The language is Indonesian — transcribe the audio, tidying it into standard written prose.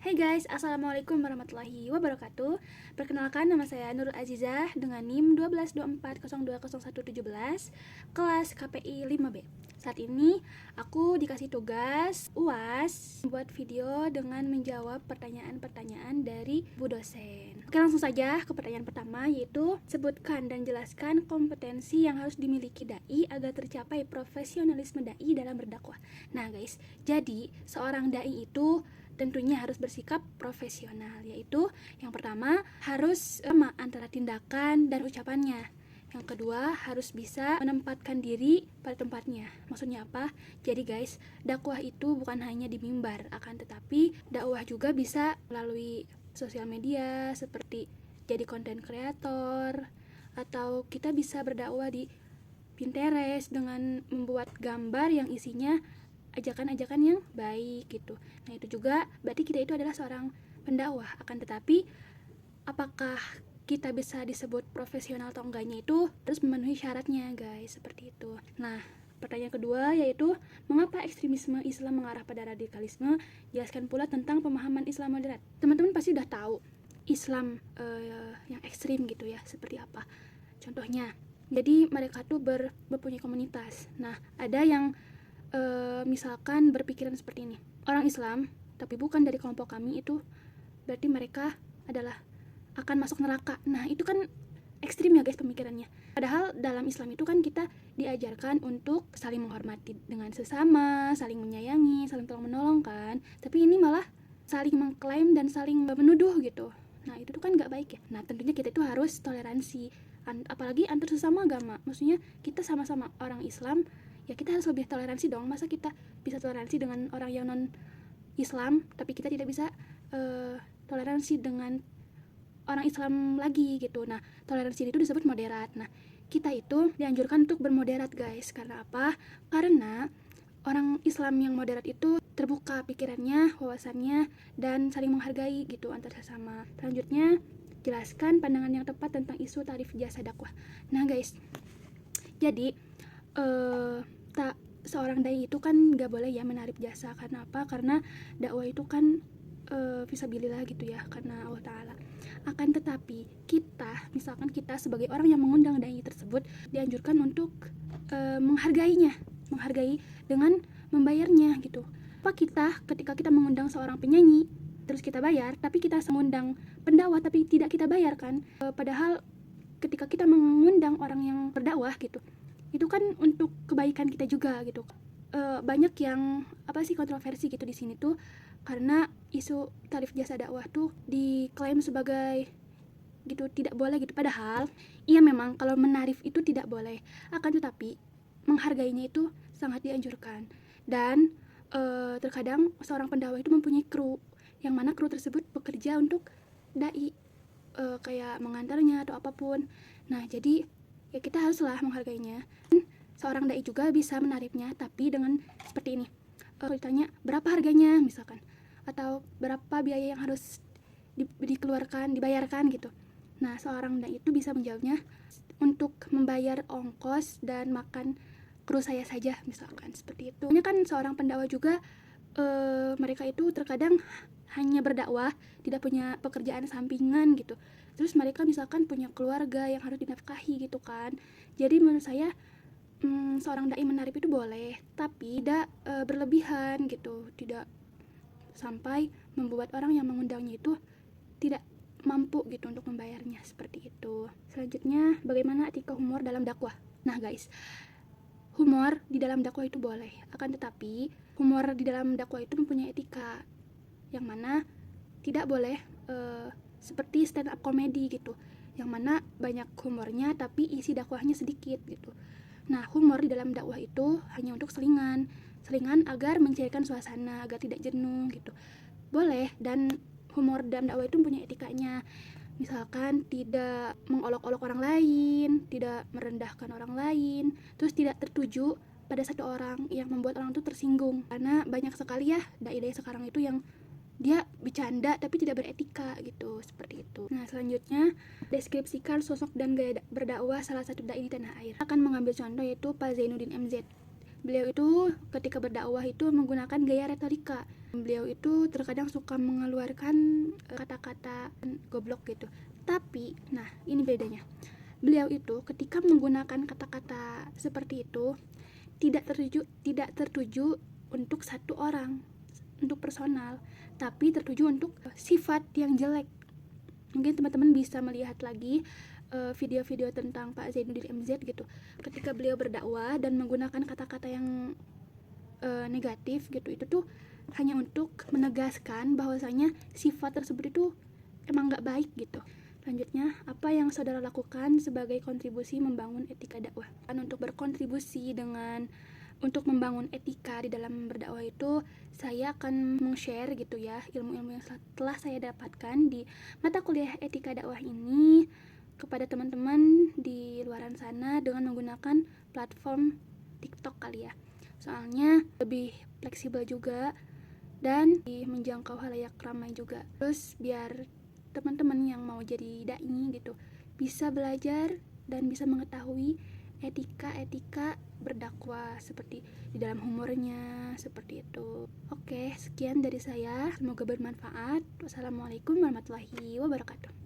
Hey guys, Assalamualaikum warahmatullahi wabarakatuh. Perkenalkan, nama saya Nurul Azizah dengan NIM 1224020117, kelas KPI 5B. Saat ini aku dikasih tugas UAS buat video dengan menjawab pertanyaan-pertanyaan dari Bu dosen. Oke, langsung saja ke pertanyaan pertama, yaitu sebutkan dan jelaskan kompetensi yang harus dimiliki dai agar tercapai profesionalisme dai dalam berdakwah. Nah guys, jadi seorang dai itu tentunya harus bersikap profesional, yaitu yang pertama harus sama antara tindakan dan ucapannya. Yang kedua harus bisa menempatkan diri pada tempatnya. Maksudnya apa? Jadi guys, dakwah itu bukan hanya di mimbar, akan tetapi dakwah juga bisa melalui sosial media seperti jadi konten kreator, atau kita bisa berdakwah di Pinterest dengan membuat gambar yang isinya ajakan-ajakan yang baik gitu. Nah itu juga berarti kita itu adalah seorang pendakwah. Akan tetapi apakah kita bisa disebut profesional atau enggaknya itu terus memenuhi syaratnya guys, seperti itu. Nah pertanyaan kedua yaitu mengapa ekstremisme Islam mengarah pada radikalisme? Jelaskan pula tentang pemahaman Islam moderat. Teman-teman pasti udah tahu Islam yang ekstrim gitu ya, seperti apa contohnya. Jadi mereka tuh mempunyai komunitas. Nah ada yang misalkan berpikiran seperti ini, orang Islam tapi bukan dari kelompok kami, itu berarti mereka adalah akan masuk neraka. Nah itu kan ekstrim ya guys pemikirannya. Padahal dalam Islam itu kan kita diajarkan untuk saling menghormati dengan sesama, saling menyayangi, saling tolong menolong kan. Tapi ini malah saling mengklaim dan saling menuduh gitu. Nah itu tuh kan gak baik ya. Nah tentunya kita itu harus toleransi, apalagi antar sesama agama. Maksudnya kita sama-sama orang Islam, ya kita harus lebih toleransi dong. Masa kita bisa toleransi dengan orang yang non Islam tapi kita tidak bisa toleransi dengan orang Islam lagi gitu. Nah toleransi itu disebut moderat. Nah kita itu dianjurkan untuk bermoderat guys. Karena apa? Karena orang Islam yang moderat itu terbuka pikirannya, wawasannya, dan saling menghargai gitu antar sesama. Selanjutnya jelaskan pandangan yang tepat tentang isu tarif jasa dakwah. Nah guys, jadi tak seorang dai itu kan gak boleh ya menarik jasa. Karena apa? Karena dakwah itu kan fisabilillah gitu ya, karena Allah Ta'ala. Akan tetapi kita, misalkan kita sebagai orang yang mengundang dai tersebut, dianjurkan untuk menghargai dengan membayarnya gitu. Apa kita ketika kita mengundang seorang penyanyi terus kita bayar, tapi kita mengundang pendakwah tapi tidak kita bayarkan, padahal ketika kita mengundang orang yang berdakwah gitu, itu kan untuk kebaikan kita juga gitu. Banyak yang kontroversi gitu di sini tuh, karena isu tarif jasa dakwah tuh diklaim sebagai gitu tidak boleh gitu. Padahal iya memang kalau menarif itu tidak boleh, akan tetapi menghargainya itu sangat dianjurkan. Dan terkadang seorang pendakwah itu mempunyai kru, yang mana kru tersebut bekerja untuk dai, kayak mengantarnya atau apapun. Nah jadi ya kita haruslah menghargainya. Seorang dai juga bisa menarifnya, tapi dengan seperti ini. Kalau ditanya berapa harganya misalkan, atau berapa biaya yang harus dikeluarkan, dibayarkan gitu. Nah seorang dai itu bisa menjawabnya, untuk membayar ongkos dan makan kru saya saja misalkan, seperti itu. Ini kan seorang pendakwah juga mereka itu terkadang hanya berdakwah, tidak punya pekerjaan sampingan gitu. Terus mereka misalkan punya keluarga yang harus dinafkahi gitu kan. Jadi menurut saya seorang dai menarif itu boleh, tapi tidak berlebihan gitu, tidak sampai membuat orang yang mengundangnya itu tidak mampu gitu untuk membayarnya, seperti itu. Selanjutnya, bagaimana etika humor dalam dakwah? Nah guys, humor di dalam dakwah itu boleh, akan tetapi humor di dalam dakwah itu mempunyai etika, yang mana tidak boleh seperti stand up comedy gitu, yang mana banyak humornya tapi isi dakwahnya sedikit gitu. Nah humor di dalam dakwah itu hanya untuk selingan agar mencairkan suasana, agar tidak jenuh gitu, boleh. Dan humor dalam dakwah itu mempunyai etikanya, misalkan tidak mengolok-olok orang lain, tidak merendahkan orang lain, terus tidak tertuju pada satu orang yang membuat orang itu tersinggung. Karena banyak sekali ya dai-dai sekarang itu yang dia bercanda tapi tidak beretika gitu, seperti itu. Nah selanjutnya, deskripsikan sosok dan gaya berdakwah salah satu dai di tanah air. Akan mengambil contoh yaitu Pak Zainuddin MZ. Beliau itu ketika berdakwah itu menggunakan gaya retorika, Beliau itu terkadang suka mengeluarkan kata-kata goblok gitu. Tapi, nah ini bedanya. Beliau itu ketika menggunakan kata-kata seperti itu tidak tertuju untuk satu orang, untuk personal, tapi tertuju untuk sifat yang jelek. Mungkin teman-teman bisa melihat lagi video-video tentang Pak Zainuddin MZ gitu. Ketika beliau berdakwah dan menggunakan kata-kata yang negatif gitu, itu tuh hanya untuk menegaskan bahwasanya sifat tersebut itu emang gak baik gitu. Selanjutnya, apa yang saudara lakukan sebagai kontribusi membangun etika dakwah? Untuk berkontribusi untuk membangun etika di dalam berdakwah itu, saya akan meng-share gitu ya ilmu-ilmu yang telah saya dapatkan di mata kuliah etika dakwah ini kepada teman-teman di luaran sana dengan menggunakan platform TikTok kali ya. Soalnya lebih fleksibel juga dan menjangkau halayak ramai juga. Terus biar teman-teman yang mau jadi dai gitu bisa belajar dan bisa mengetahui etika berdakwah seperti di dalam humornya seperti itu. Oke, sekian dari saya, semoga bermanfaat. Wassalamualaikum warahmatullahi wabarakatuh.